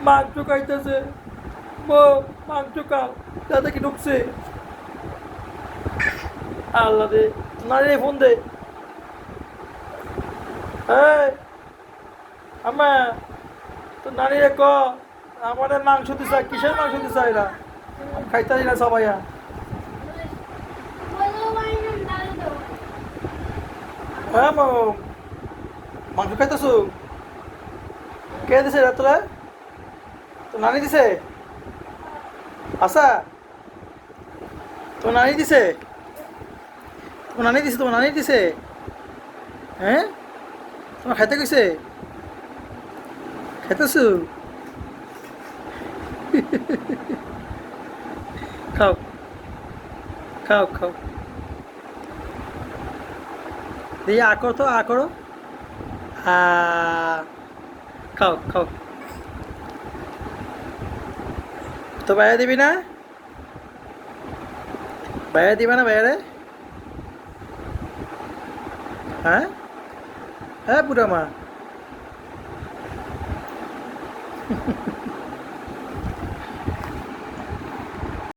মাংস খাইতেছে, বউ মাংস খাও, দাদা কি ঢুকছে? আল্লাহ রে, নারী ফোন দে। এই আমা, তো নারী ক আমাদের মাংস দিছা, কিসের মাংস দিছা এরা? আমি খাইতারি না সবাইয়া। হ্যাঁ মাংস খাইতেছো? কে দিছে রাত্রে? তো নানি দিছে? আশা, তোমার নানি দিছে? তোমার নানি দিছে? তোমার নানি দিছে? হ্যাঁ, তোমার খাইতে কইছে? খাইতেছো? খাও, খাও, খাও। দিয়ে আ করো তো, আ করো। আ, খাও, খাও। তো বাইরে দিবি না? বাইরে দিবা না বাইরে? হ্যাঁ, হ্যাঁ বুড়া মা।